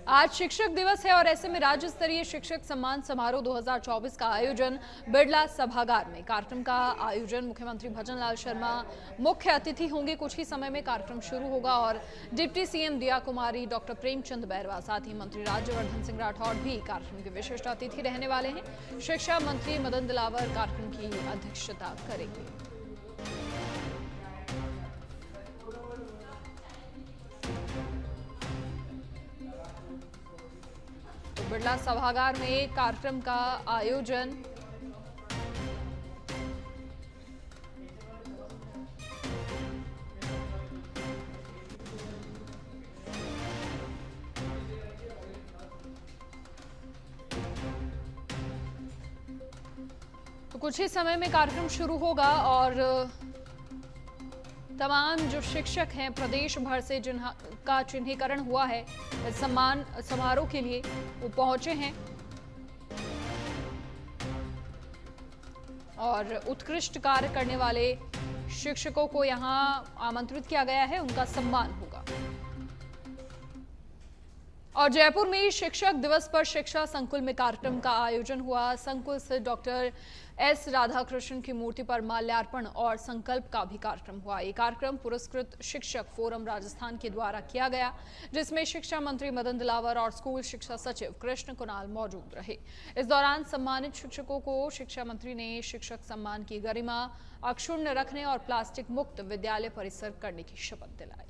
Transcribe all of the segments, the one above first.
आज शिक्षक दिवस है और ऐसे में राज्य स्तरीय शिक्षक सम्मान समारोह 2024 का आयोजन बिरला सभागार में। कार्यक्रम का आयोजन मुख्यमंत्री भजन लाल शर्मा मुख्य अतिथि होंगे। कुछ ही समय में कार्यक्रम शुरू होगा और डिप्टी सीएम दिया कुमारी, डॉक्टर प्रेमचंद बैरवा, साथ ही मंत्री राज्यवर्धन सिंह राठौड़ भी कार्यक्रम के विशिष्ट अतिथि रहने वाले हैं। शिक्षा मंत्री मदन दिलावर कार्यक्रम की अध्यक्षता करेंगे। बिरला सभागार में कार्यक्रम का आयोजन तो कुछ ही समय में कार्यक्रम शुरू होगा और तमाम जो शिक्षक हैं प्रदेश भर से जिनका चिन्हीकरण हुआ है सम्मान समारोह के लिए वो पहुंचे हैं और उत्कृष्ट कार्य करने वाले शिक्षकों को यहां आमंत्रित किया गया है, उनका सम्मान होगा। और जयपुर में शिक्षक दिवस पर शिक्षा संकुल में कार्यक्रम का आयोजन हुआ। संकुल से डॉक्टर एस राधाकृष्णन की मूर्ति पर माल्यार्पण और संकल्प का भी कार्यक्रम हुआ। ये कार्यक्रम पुरस्कृत शिक्षक फोरम राजस्थान के द्वारा किया गया, जिसमें शिक्षा मंत्री मदन दिलावर और स्कूल शिक्षा सचिव कृष्ण कुणाल मौजूद रहे। इस दौरान सम्मानित शिक्षकों को शिक्षा मंत्री ने शिक्षक सम्मान की गरिमा अक्षुण्ण रखने और प्लास्टिक मुक्त विद्यालय परिसर करने की शपथ दिलाई।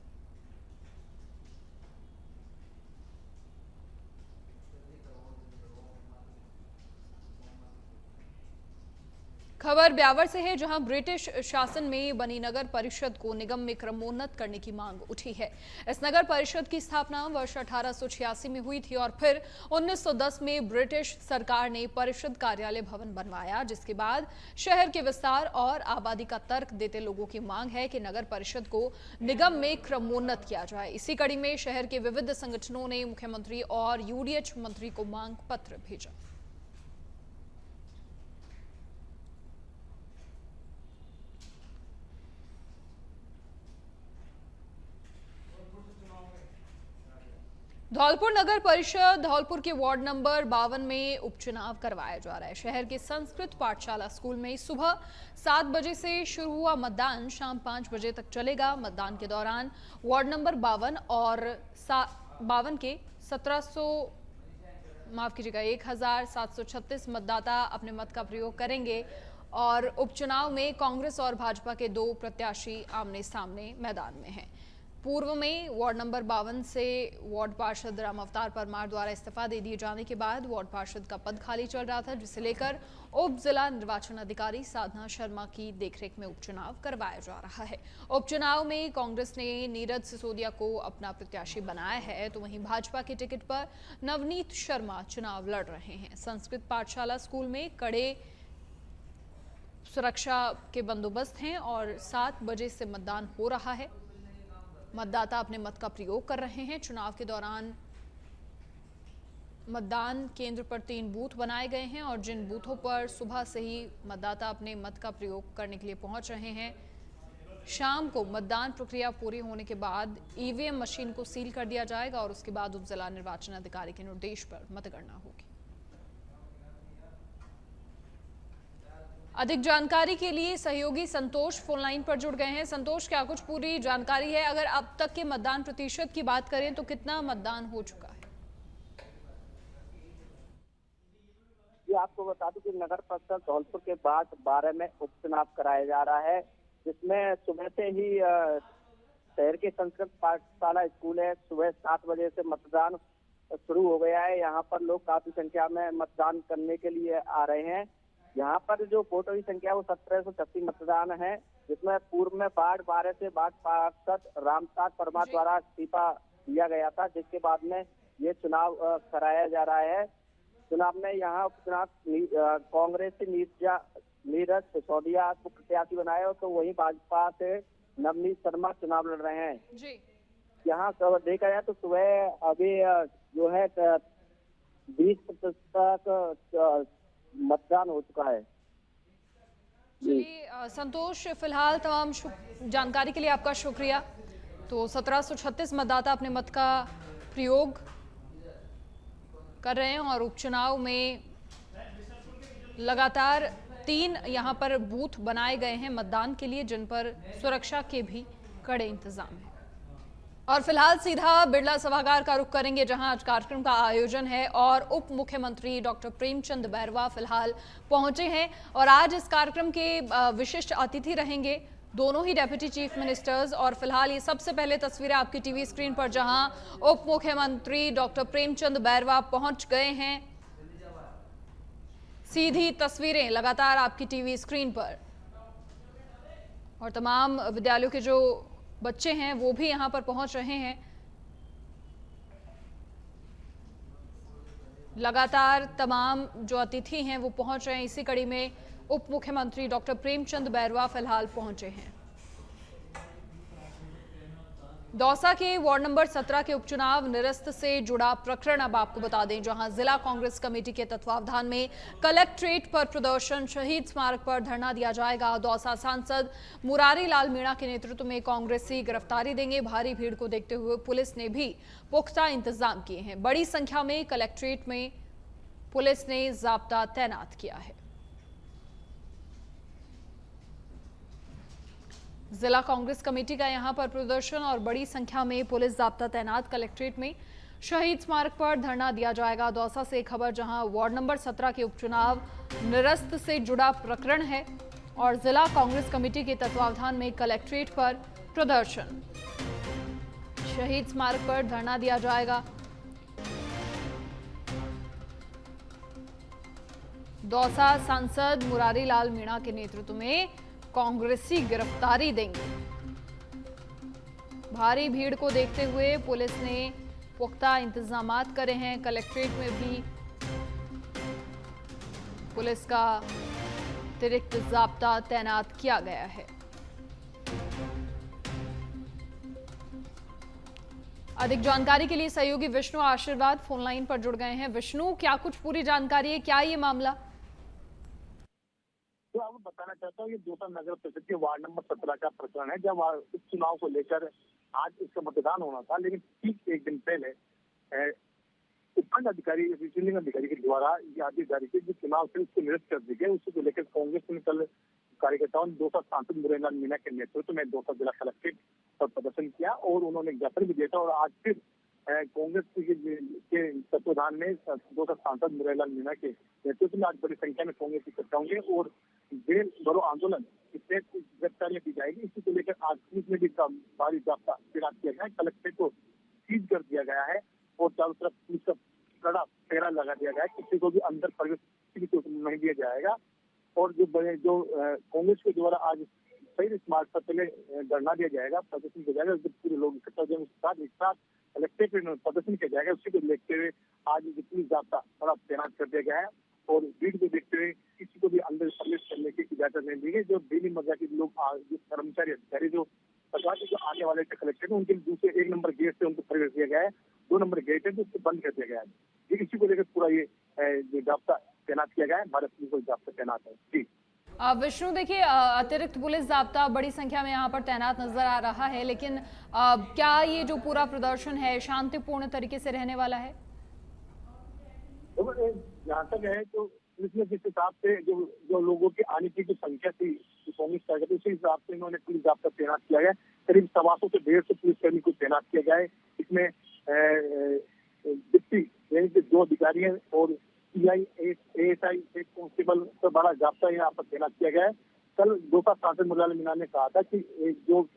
खबर ब्यावर से है, जहां ब्रिटिश शासन में बनी नगर परिषद को निगम में क्रमोन्नत करने की मांग उठी है। इस नगर परिषद की स्थापना वर्ष 1886 में हुई थी और फिर 1910 में ब्रिटिश सरकार ने परिषद कार्यालय भवन बनवाया, जिसके बाद शहर के विस्तार और आबादी का तर्क देते लोगों की मांग है कि नगर परिषद को निगम में क्रमोन्नत किया जाए। इसी कड़ी में शहर के विविध संगठनों ने मुख्यमंत्री और यूडीएच मंत्री को मांग पत्र भेजा। धौलपुर नगर परिषद धौलपुर के वार्ड नंबर 52 में उपचुनाव करवाया जा रहा है। शहर के संस्कृत पाठशाला स्कूल में सुबह 7 बजे से शुरू हुआ मतदान शाम 5 बजे तक चलेगा। मतदान के दौरान वार्ड नंबर 52 और 52 के 1736 मतदाता अपने मत का प्रयोग करेंगे और उपचुनाव में कांग्रेस और भाजपा के 2 प्रत्याशी आमने सामने मैदान में हैं। पूर्व में वार्ड नंबर 52 से वार्ड पार्षद राम अवतार परमार द्वारा इस्तीफा दे दिए जाने के बाद वार्ड पार्षद का पद खाली चल रहा था, जिसे लेकर उप जिला निर्वाचन अधिकारी साधना शर्मा की देखरेख में उपचुनाव करवाया जा रहा है। उपचुनाव में कांग्रेस ने नीरज सिसोदिया को अपना प्रत्याशी बनाया है, तो वहीं भाजपा के टिकट पर नवनीत शर्मा चुनाव लड़ रहे हैं। संस्कृत पाठशाला स्कूल में कड़े सुरक्षा के बंदोबस्त हैं और 7 बजे से मतदान हो रहा है। मतदाता अपने मत का प्रयोग कर रहे हैं। चुनाव के दौरान मतदान केंद्र पर 3 बूथ बनाए गए हैं और जिन बूथों पर सुबह से ही मतदाता अपने मत का प्रयोग करने के लिए पहुंच रहे हैं, शाम को मतदान प्रक्रिया पूरी होने के बाद ईवीएम मशीन को सील कर दिया जाएगा और उसके बाद उप जिला निर्वाचन अधिकारी के निर्देश पर मतगणना होगी। अधिक जानकारी के लिए सहयोगी संतोष फोन लाइन पर जुड़ गए हैं। संतोष, क्या कुछ पूरी जानकारी है? अगर अब तक के मतदान प्रतिशत की बात करें तो कितना मतदान हो चुका है? जी, आपको बता दूं कि नगर परिषद धौलपुर के वार्ड 12 में उपचुनाव कराया जा रहा है, जिसमें सुबह से ही शहर के संस्कृत पाठशाला स्कूल है। सुबह 7 बजे से मतदान शुरू हो गया है। यहाँ पर लोग काफी संख्या में मतदान करने के लिए आ रहे हैं। यहाँ पर जो वोटों की संख्या वो 1736 मतदान है, जिसमें पूर्व में वार्ड 12 से वार्ड पार्षद रामसाद परमार द्वारा इस्तीफा दिया गया था, जिसके बाद में ये चुनाव कराया जा रहा है। चुनाव में यहाँ उपचुनाव कांग्रेस से नीरज सिसोदिया को प्रत्याशी बनाया, तो वहीं भाजपा से नवनीत शर्मा चुनाव लड़ रहे हैं जी। यहाँ देखा जाए तो सुबह अभी जो है 20% मतदान हो चुका है। चलिए संतोष, फिलहाल तमाम जानकारी के लिए आपका शुक्रिया। तो 1736 मतदाता अपने मत का प्रयोग कर रहे हैं और उपचुनाव में लगातार 3 यहां पर बूथ बनाए गए हैं मतदान के लिए, जिन पर सुरक्षा के भी कड़े इंतजाम हैं। और फिलहाल सीधा बिरला सभागार का रुख करेंगे, जहां आज कार्यक्रम का आयोजन है और उप मुख्यमंत्री डॉक्टर प्रेमचंद बैरवा फिलहाल पहुंचे हैं और आज इस कार्यक्रम के विशिष्ट अतिथि रहेंगे दोनों ही डेप्यूटी चीफ मिनिस्टर्स। और फिलहाल ये सबसे पहले तस्वीरें आपकी टीवी स्क्रीन पर, जहां उप मुख्यमंत्री डॉक्टर प्रेमचंद बैरवा पहुंच गए हैं। सीधी तस्वीरें लगातार आपकी टीवी स्क्रीन पर और तमाम विद्यालयों के जो बच्चे हैं वो भी यहां पर पहुंच रहे हैं। लगातार तमाम जो अतिथि हैं वो पहुंच रहे हैं। इसी कड़ी में उप मुख्यमंत्री डॉक्टर प्रेमचंद बैरवा फिलहाल पहुंचे हैं। दौसा के वार्ड नंबर 17 के उपचुनाव निरस्त से जुड़ा प्रकरण अब आपको बता दें, जहां जिला कांग्रेस कमेटी के तत्वावधान में कलेक्ट्रेट पर प्रदर्शन, शहीद स्मारक पर धरना दिया जाएगा। दौसा सांसद मुरारी लाल मीणा के नेतृत्व में कांग्रेसी गिरफ्तारी देंगे। भारी भीड़ को देखते हुए पुलिस ने भी पुख्ता इंतजाम किए हैं। बड़ी संख्या में कलेक्ट्रेट में पुलिस ने जाब्ता तैनात किया है। जिला कांग्रेस कमेटी का यहां पर प्रदर्शन और बड़ी संख्या में पुलिस जाब्ता तैनात। कलेक्ट्रेट में शहीद स्मारक पर धरना दिया जाएगा। दौसा से खबर, जहां वार्ड नंबर 17 के उपचुनाव निरस्त से जुड़ा प्रकरण है और जिला कांग्रेस कमेटी के तत्वावधान में कलेक्ट्रेट पर प्रदर्शन, शहीद स्मारक पर धरना दिया जाएगा। दौसा सांसद मुरारी लाल मीणा के नेतृत्व में कांग्रेसी गिरफ्तारी देंगे। भारी भीड़ को देखते हुए पुलिस ने पुख्ता इंतजामात करे हैं। कलेक्ट्रेट में भी पुलिस का अतिरिक्त जाब्ता तैनात किया गया है। अधिक जानकारी के लिए सहयोगी विष्णु आशीर्वाद फोनलाइन पर जुड़ गए हैं। विष्णु, क्या कुछ पूरी जानकारी है, क्या ये मामला? तो आपको बताना चाहता हूँ, ये दौसा नगर परिषद के वार्ड नंबर 17 का प्रकरण है। जब उपचुनाव को लेकर आज इसका मतदान होना था, लेकिन ठीक एक दिन पहले उपखंड अधिकारी, रिटर्निंग अधिकारी के द्वारा ये आदेश जारी किए कि चुनाव से उसको निरस्त कर दी गई। उसी को लेकर कांग्रेस ने कल कार्यकर्ताओं ने दौसा सांसद मुरारी लाल मीणा के नेतृत्व में दौसा जिला कलेक्ट्रेट पर प्रदर्शन किया और उन्होंने ज्ञापन भी दिया था। और आज फिर कांग्रेस के तत्वाधान में दौसा सांसद मुरारी लाल मीणा के नेतृत्व में आज बड़ी संख्या में कांग्रेस इकट्ठा होंगे और बेल भरो आंदोलन इससे गिरफ्तारियां दी जाएगी। इसी को लेकर आज पुलिस में भी भारी जाब्ता तैनात किया गया है। कलेक्ट्रेट को सीज कर दिया गया है और चारों तरफ पुलिस का कड़ा पहरा लगा दिया गया है। किसी को भी अंदर प्रवेश नहीं दिया जाएगा। और जो कांग्रेस के द्वारा आज शहीद स्मारक पर पहले धरना दिया जाएगा, प्रदर्शन किया जाएगा, जब पूरे लोग इकट्ठा हो जाएंगे एक साथ कलेक्ट्रेट में प्रदर्शन किया जाएगा। उसी को देखते हुए आज पुलिस जाब्ता बड़ा तैनात कर दिया गया है और भीड़ को देखते हुए किसी को भी अंदर प्रवेश करने की इजाजत नहीं दी गई। जो डेली मर्जा के लोग, जो कर्मचारी अधिकारी जो सरकार के जो आने वाले थे कलेक्ट्रेट में, उनके दूसरे 1 नंबर गेट से उनको प्रवेश दिया गया है। 2 नंबर गेट है तो उसको बंद कर दिया गया है। इसी को लेकर पूरा ये जाब्ता तैनात किया गया है। भारत पुलिस को जाब्ता तैनात है। जी विष्णु, देखिए अतिरिक्त पुलिस जाब्ता बड़ी संख्या में यहाँ पर तैनात नजर आ रहा है, लेकिन क्या ये जो पूरा प्रदर्शन है शांतिपूर्ण तरीके से रहने वाला है? जहाँ तक है तो पुलिस ने जिस हिसाब से जो लोगों के आने की जो संख्या थी कांग्रेस कार्यकर्ता, उसी हिसाब से इन्होंने पुलिस जाब्ता तैनात किया गया। करीब 125 से 150 पुलिसकर्मी को तैनात किया गया है। इसमें डिप्टी यानी कि 2 अधिकारी हैं और सीआई, एएसआई, एक कांस्टेबल का बड़ा जाब्ता यहाँ पर तैनात किया गया है। कल दौसा सांसद मुरारी लाल मीणा ने कहा था कि जो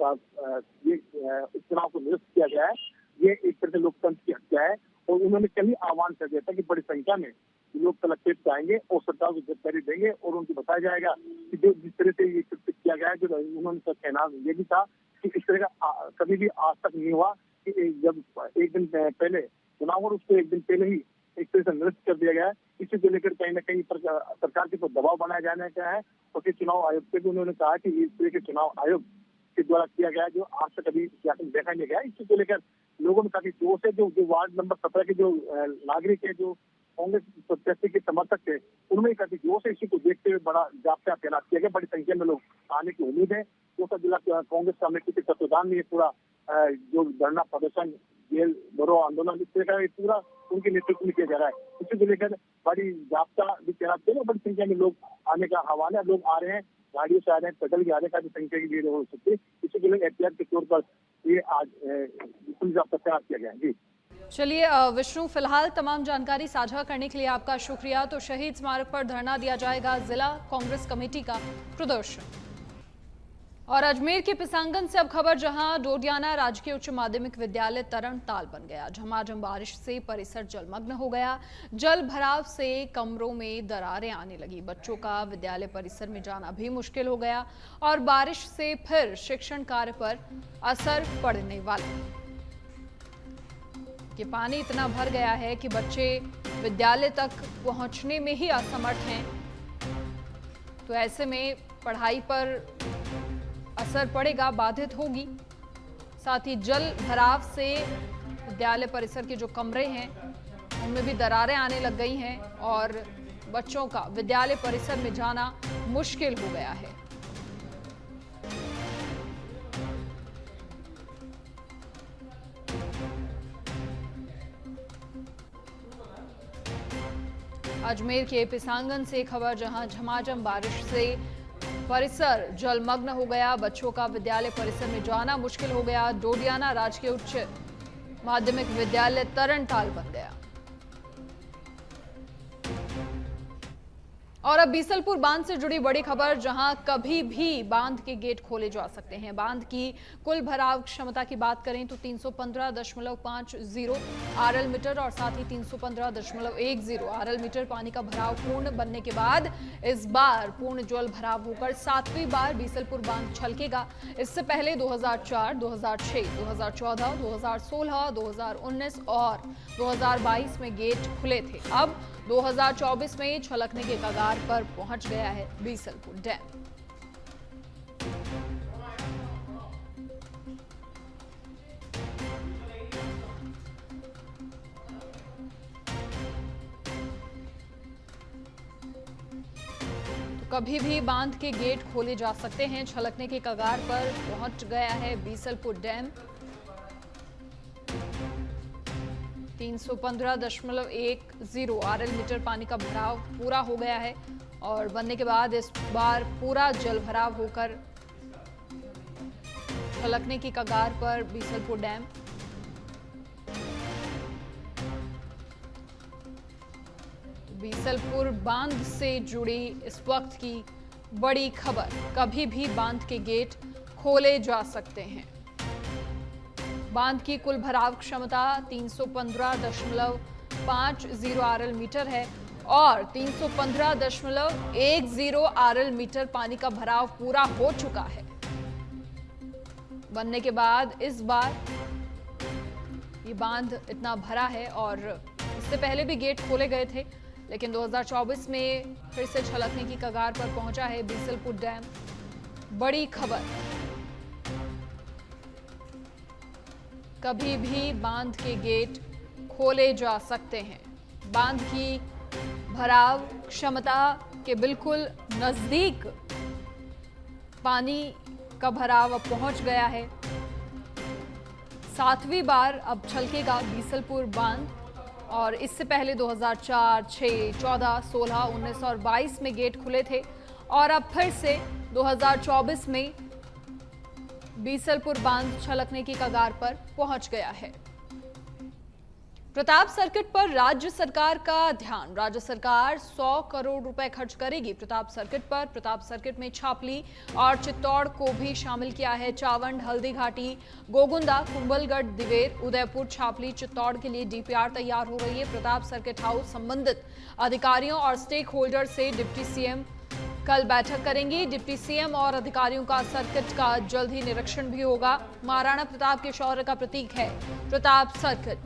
ये उपचुनाव को निरस्त किया गया है, ये एक तरह से लोकतंत्र की हत्या है। और उन्होंने कल ही आह्वान कर दिया था कि बड़ी संख्या में लोग कलेक्ट्रेट पे आएंगे और सरकार को गिरफ्तारी देंगे और उनको बताया जाएगा कि जो जिस तरह से ये कृत्य किया गया है। जो उन्होंने कहना ये भी था कि इस तरह का कभी भी आज तक नहीं हुआ कि जब एक दिन पहले चुनाव और उसको एक दिन पहले ही एक तरह से निरस्त कर दिया गया है। इसी को लेकर कहीं न कहीं सरकार के ऊपर दबाव बनाया जाने का है। और फिर चुनाव आयोग से भी उन्होंने कहा कि इस तरह के चुनाव आयोग के द्वारा किया गया जो आज तक कभी देखा नहीं गया। इसी को लेकर लोगों में काफी जोश है। जो वार्ड नंबर 17 के जो नागरिक है, जो कांग्रेस प्रत्याशी के समर्थक थे, उनमें काफी जोश है। इसी को देखते हुए बड़ा जाब्ता तैनात किया गया। बड़ी संख्या में लोग आने की उम्मीद है। दौसा जिला कांग्रेस कमेटी के तत्वाधान में ये पूरा जो धरना प्रदर्शन जेल भरो आंदोलन, इस तरह का पूरा उनके नेतृत्व में किया जा रहा है। इसी को लेकर बड़ी जाब्ता भी तैनात किया, बड़ी संख्या में लोग आने का हवाला, लोग आ रहे हैं, गाड़ियों से आ रहे हैं, पैदल भी आ रहे हैं, काफी संख्या की भीड़ हो सकती है। इसी के लिए एहतियात के तौर पर ये आज पुलिस जाब्ता तैनात किया गया है। जी चलिए विष्णु, फिलहाल तमाम जानकारी साझा करने के लिए आपका शुक्रिया। तो शहीद स्मारक पर धरना दिया जाएगा, जिला कांग्रेस कमेटी का प्रदर्शन। और अजमेर के पिसांगन से अब खबर, जहां डोडियाना राजकीय उच्च माध्यमिक विद्यालय तरण ताल बन गया। झमाझम बारिश से परिसर जलमग्न हो गया। जल भराव से कमरों में दरारें आने लगी। बच्चों का विद्यालय परिसर में जाना भी मुश्किल हो गया और बारिश से फिर शिक्षण कार्य पर असर पड़ने वाला कि पानी इतना भर गया है कि बच्चे विद्यालय तक पहुंचने में ही असमर्थ हैं। तो ऐसे में पढ़ाई पर असर पड़ेगा, बाधित होगी। साथ ही जल भराव से विद्यालय परिसर के जो कमरे हैं उनमें भी दरारें आने लग गई हैं और बच्चों का विद्यालय परिसर में जाना मुश्किल हो गया है। अजमेर के पिसांगन से खबर, जहां झमाझम बारिश से परिसर जलमग्न हो गया। बच्चों का विद्यालय परिसर में जाना मुश्किल हो गया। डोडियाना राजकीय उच्च माध्यमिक विद्यालय तरण ताल बन गया। और अब बीसलपुर बांध से जुड़ी बड़ी खबर, जहां कभी भी बांध के गेट खोले जा सकते हैं। बांध की कुल भराव क्षमता की बात करें तो 315.50 आरएल मीटर और साथ ही 315.10 आरएल मीटर पानी का भराव पूर्ण बनने के बाद इस बार पूर्ण जल भराव होकर 7वीं बार बीसलपुर बांध छलकेगा। इससे पहले 2004, 2006, 2014, 2016, 2019 और 2022 में गेट खुले थे। अब 2024 में छलकने के कगार पर पहुंच गया है बीसलपुर डैम। तो कभी भी बांध के गेट खोले जा सकते हैं। छलकने के कगार पर पहुंच गया है बीसलपुर डैम। 315.10 आरएल मीटर पानी का भराव पूरा हो गया है और बनने के बाद इस बार पूरा जल भराव होकर छलकने की कगार पर बीसलपुर डैम। बीसलपुर बांध से जुड़ी इस वक्त की बड़ी खबर, कभी भी बांध के गेट खोले जा सकते हैं। बांध की कुल भराव क्षमता 315.50 आरएल मीटर है और 315.10 आरएल मीटर पानी का भराव पूरा हो चुका है। बनने के बाद इस बार ये बांध इतना भरा है और इससे पहले भी गेट खोले गए थे, लेकिन 2024 में फिर से छलकने की कगार पर पहुंचा है बीसलपुर डैम। बड़ी खबर, कभी भी बांध के गेट खोले जा सकते हैं। बांध की भराव क्षमता के बिल्कुल नजदीक पानी का भराव अब पहुंच गया है। 7वीं बार अब छलकेगा बीसलपुर बांध और इससे पहले 2004, 6, 14, 16, 19 और 22 में गेट खुले थे और अब फिर से 2024 में बीसलपुर बांध छलकने की कगार पर पहुंच गया है। प्रताप सर्किट पर राज्य सरकार का ध्यान। राज्य सरकार 100 करोड़ रुपए खर्च करेगी प्रताप सर्किट पर। प्रताप सर्किट में छापली और चित्तौड़ को भी शामिल किया है। चावंड, हल्दी घाटी, गोगुंदा, कुंभलगढ़, दिवेर, उदयपुर, छापली, चित्तौड़ के लिए डीपीआर तैयार हो रही है। प्रताप सर्किट हाउस संबंधित अधिकारियों और स्टेक होल्डर से डिप्टी सीएम कल बैठक करेंगी। डिप्टी सीएम और अधिकारियों का सर्किट का जल्द ही निरीक्षण भी होगा। महाराणा प्रताप के शौर्य का प्रतीक है प्रताप सर्किट।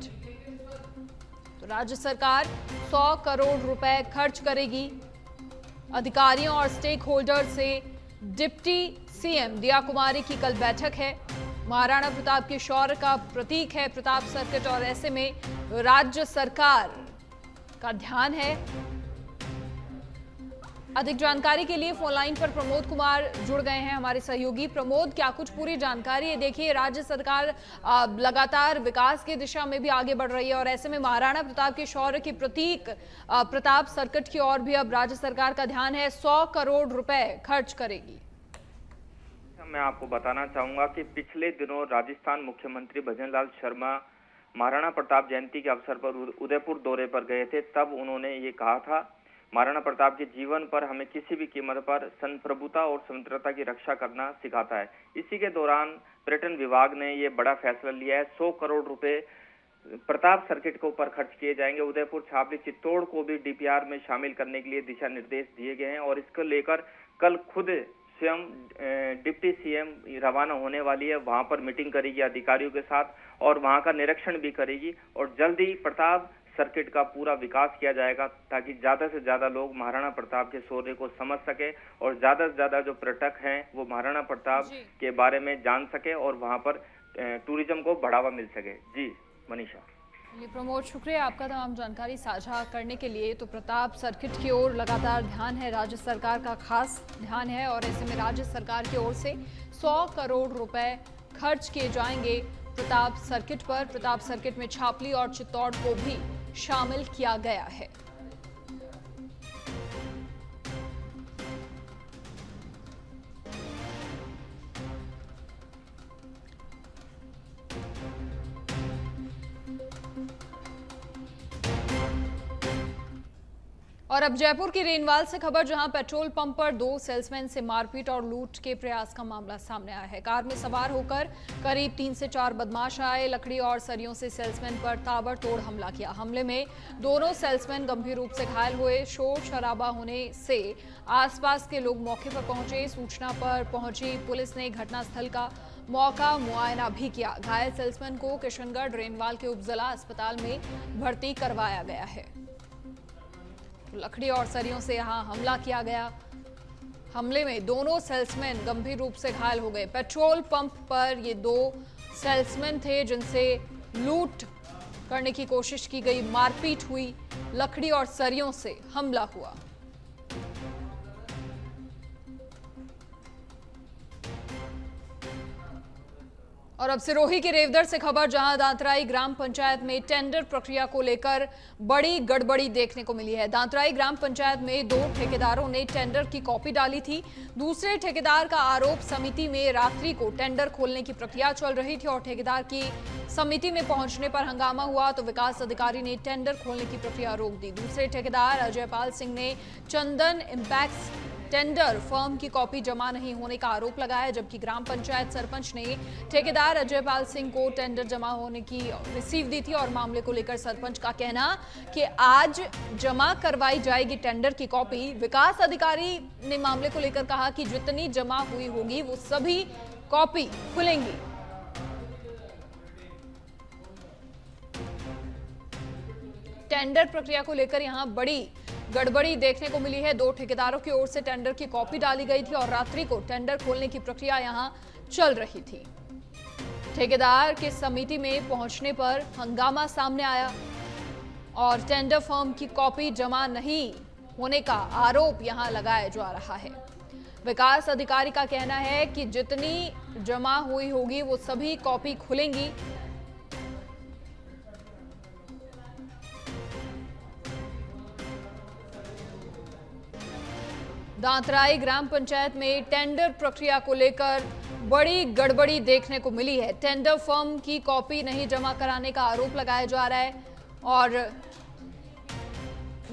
तो राज्य सरकार 100 करोड़ रुपए खर्च करेगी। अधिकारियों और स्टेक होल्डर से डिप्टी सीएम दिया कुमारी की कल बैठक है। महाराणा प्रताप के शौर्य का प्रतीक है प्रताप सर्किट और ऐसे में राज्य सरकार का ध्यान है अधिक जानकारी के लिए फोन लाइन पर प्रमोद कुमार जुड़ गए हैं, हमारे सहयोगी। प्रमोद, क्या कुछ पूरी जानकारी है? देखिए, राज्य सरकार लगातार विकास की दिशा में भी आगे बढ़ रही है और ऐसे में महाराणा प्रताप के शौर्य के प्रतीक प्रताप सर्किट की ओर भी अब राज्य सरकार का ध्यान है। 100 करोड़ रुपए खर्च करेगी। मैं आपको बताना चाहूंगा कि पिछले दिनों राजस्थान मुख्यमंत्री भजनलाल शर्मा महाराणा प्रताप जयंती के अवसर पर उदयपुर दौरे पर गए थे। तब उन्होंने ये कहा था, महाराणा प्रताप के जीवन पर हमें किसी भी कीमत पर संप्रभुता और स्वतंत्रता की रक्षा करना सिखाता है। इसी के दौरान पर्यटन विभाग ने ये बड़ा फैसला लिया है। 100 करोड़ रुपए प्रताप सर्किट के ऊपर खर्च किए जाएंगे। उदयपुर, छावनी, चित्तौड़ को भी डीपीआर में शामिल करने के लिए दिशा निर्देश दिए गए हैं और इसको लेकर कल खुद स्वयं डिप्टी सीएम रवाना होने वाली है। वहां पर मीटिंग करेगी अधिकारियों के साथ और वहां का निरीक्षण भी करेगी और जल्द ही प्रताप सर्किट का पूरा विकास किया जाएगा ताकि ज्यादा से ज्यादा लोग महाराणा प्रताप के शौर्य को समझ सके और ज्यादा से ज्यादा जो पर्यटक हैं वो महाराणा प्रताप के बारे में जान सके और वहां पर टूरिज्म को बढ़ावा मिल सके। जी मनीषा। ये प्रमोद, शुक्रिया आपका तमाम जानकारी साझा करने के लिए। तो प्रताप सर्किट की ओर लगातार ध्यान है, राज्य सरकार का खास ध्यान है और ऐसे में राज्य सरकार की ओर से 100 करोड़ रुपए खर्च किए जाएंगे प्रताप सर्किट पर। प्रताप सर्किट में छावनी और चित्तौड़ को भी शामिल किया गया है। और अब जयपुर की रेनवाल से खबर, जहां पेट्रोल पंप पर 2 सेल्समैन से मारपीट और लूट के प्रयास का मामला सामने आया है। कार में सवार होकर करीब 3 से 4 बदमाश आए, लकड़ी और सरियों से सेल्समैन पर ताबड़तोड़ हमला किया। हमले में दोनों सेल्समैन गंभीर रूप से घायल हुए। शोर शराबा होने से आसपास के लोग मौके पर पहुंचे। सूचना पर पहुंची पुलिस ने घटनास्थल का मौका मुआयना भी किया। घायल सेल्समैन को किशनगढ़ रेनवाल के उपजिला अस्पताल में भर्ती करवाया गया है। लकड़ी और सरियों से यहां हमला किया गया। हमले में दोनों सेल्समैन गंभीर रूप से घायल हो गए। पेट्रोल पंप पर ये 2 सेल्समैन थे जिनसे लूट करने की कोशिश की गई, मारपीट हुई, लकड़ी और सरियों से हमला हुआ। और अब सिरोही के रेवदर से खबर, जहां दांतराई ग्राम पंचायत में टेंडर प्रक्रिया को लेकर बड़ी गड़बड़ी देखने को मिली है। दांतराई ग्राम पंचायत में 2 ठेकेदारों ने टेंडर की कॉपी डाली थी। दूसरे ठेकेदार का आरोप, समिति में रात्रि को टेंडर खोलने की प्रक्रिया चल रही थी और ठेकेदार की समिति में पहुंचने पर हंगामा हुआ तो विकास अधिकारी ने टेंडर खोलने की प्रक्रिया रोक दी। दूसरे ठेकेदार अजय पाल सिंह ने चंदन इम्पैक्ट्स टेंडर फर्म की कॉपी जमा नहीं होने का आरोप लगाया, जबकि ग्राम पंचायत सरपंच ने ठेकेदार अजय पाल सिंह को टेंडर जमा होने की रिसीव दी थी और मामले को लेकर सरपंच का कहना कि आज जमा करवाई जाएगी टेंडर की कॉपी। विकास अधिकारी ने मामले को लेकर कहा कि जितनी जमा हुई होगी वो सभी कॉपी खुलेंगी। टेंडर प्रक्रिया को लेकर यहां बड़ी गड़बड़ी देखने को मिली है। 2 ठेकेदारों की ओर से टेंडर की कॉपी डाली गई थी और रात्रि को टेंडर खोलने की प्रक्रिया यहां चल रही थी। ठेकेदार के समिति में पहुंचने पर हंगामा सामने आया और टेंडर फर्म की कॉपी जमा नहीं होने का आरोप यहां लगाया जा रहा है। विकास अधिकारी का कहना है कि जितनी जमा हुई होगी वो सभी कॉपी खुलेंगी। दांतराई ग्राम पंचायत में टेंडर प्रक्रिया को लेकर बड़ी गड़बड़ी देखने को मिली है। टेंडर फर्म की कॉपी नहीं जमा कराने का आरोप लगाया जा रहा है और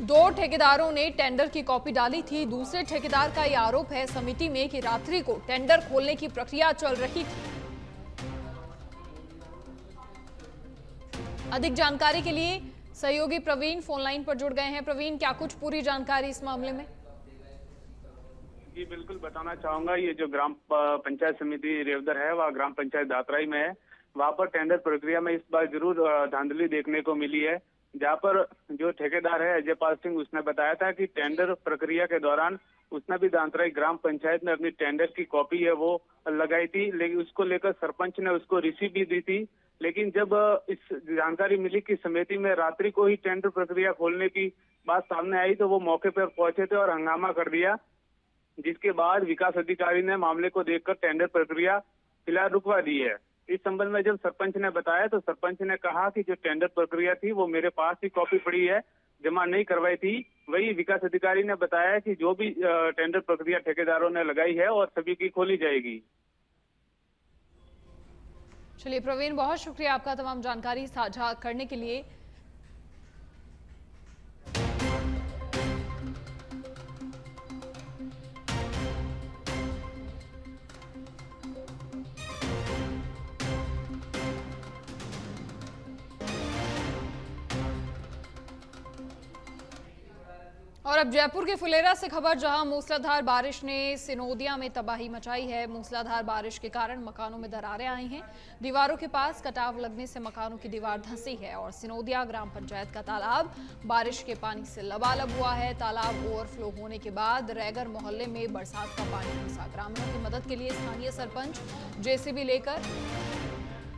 2 ठेकेदारों ने टेंडर की कॉपी डाली थी। दूसरे ठेकेदार का यह आरोप है समिति में कि रात्रि को टेंडर खोलने की प्रक्रिया चल रही थी। अधिक जानकारी के लिए सहयोगी प्रवीण फोन लाइन पर जुड़ गए हैं। प्रवीण, क्या कुछ पूरी जानकारी इस मामले में? जी बिल्कुल बताना चाहूंगा, ये जो ग्राम पंचायत समिति रेवदर है वह ग्राम पंचायत दातराई में है। वहां पर टेंडर प्रक्रिया में इस बार जरूर धांधली देखने को मिली है, जहां पर जो ठेकेदार है अजय पाल सिंह, उसने बताया था कि टेंडर प्रक्रिया के दौरान उसने भी दांतराई ग्राम पंचायत में अपनी टेंडर की कॉपी है वो लगाई थी, लेकिन उसको लेकर सरपंच ने उसको रिसीव भी दी थी। लेकिन जब इस जानकारी मिली कि समिति में रात्रि को ही टेंडर प्रक्रिया खोलने की बात सामने आई तो वो मौके पर पहुंचे थे और हंगामा कर दिया, जिसके बाद विकास अधिकारी ने मामले को देखकर टेंडर प्रक्रिया फिलहाल रुकवा दी है। इस संबंध में जब सरपंच ने बताया तो सरपंच ने कहा कि जो टेंडर प्रक्रिया थी वो मेरे पास ही कॉपी पड़ी है, जमा नहीं करवाई थी। वही विकास अधिकारी ने बताया कि जो भी टेंडर प्रक्रिया ठेकेदारों ने लगाई है और सभी की खोली जाएगी। चलिए प्रवीण, बहुत शुक्रिया आपका तमाम जानकारी साझा करने के लिए। और अब जयपुर के फुलेरा से खबर, जहां मूसलाधार बारिश ने सिनोदिया में तबाही मचाई है। मूसलाधार बारिश के कारण मकानों में दरारें आई हैं। दीवारों के पास कटाव लगने से मकानों की दीवार धंसी है और सिनोदिया ग्राम पंचायत का तालाब बारिश के पानी से लबालब हुआ है। तालाब ओवरफ्लो होने के बाद रैगर मोहल्ले में बरसात का पानी घुसा। ग्रामीणों की मदद के लिए स्थानीय सरपंच जेसीबी लेकर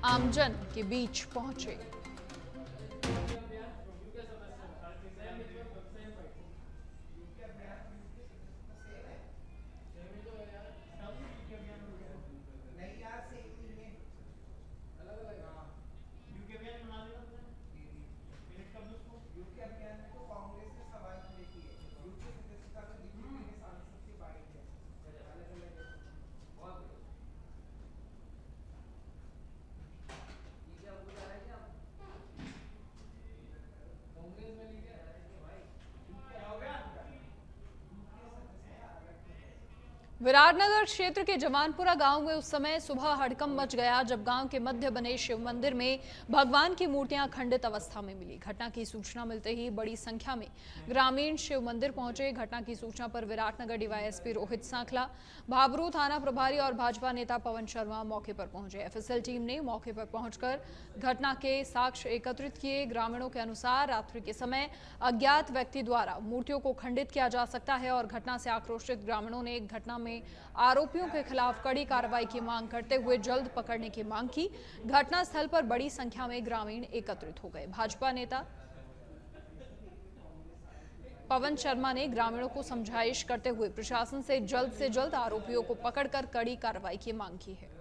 आमजन के बीच पहुंचे। विराटनगर क्षेत्र के जमानपुरा गांव में उस समय सुबह हड़कंप मच गया जब गांव के मध्य बने शिव मंदिर में भगवान की मूर्तियां खंडित अवस्था में मिली। घटना की सूचना मिलते ही बड़ी संख्या में ग्रामीण शिव मंदिर पहुंचे। घटना की सूचना पर विराटनगर डीवाईएसपी रोहित सांखला, भाबरू थाना प्रभारी और भाजपा नेता पवन शर्मा मौके पर पहुंचे। एफएसएल टीम ने मौके पर पहुंचकर घटना के साक्ष्य एकत्रित किए। ग्रामीणों के अनुसार रात्रि के समय अज्ञात व्यक्ति द्वारा मूर्तियों को खंडित किया जा सकता है और घटना से आक्रोशित ग्रामीणों ने घटना में आरोपियों के खिलाफ कड़ी कार्रवाई की मांग करते हुए जल्द पकड़ने की मांग की। घटनास्थल पर बड़ी संख्या में ग्रामीण एकत्रित हो गए। भाजपा नेता पवन शर्मा ने ग्रामीणों को समझाइश करते हुए प्रशासन से जल्द आरोपियों को पकड़कर कड़ी कार्रवाई की मांग की है।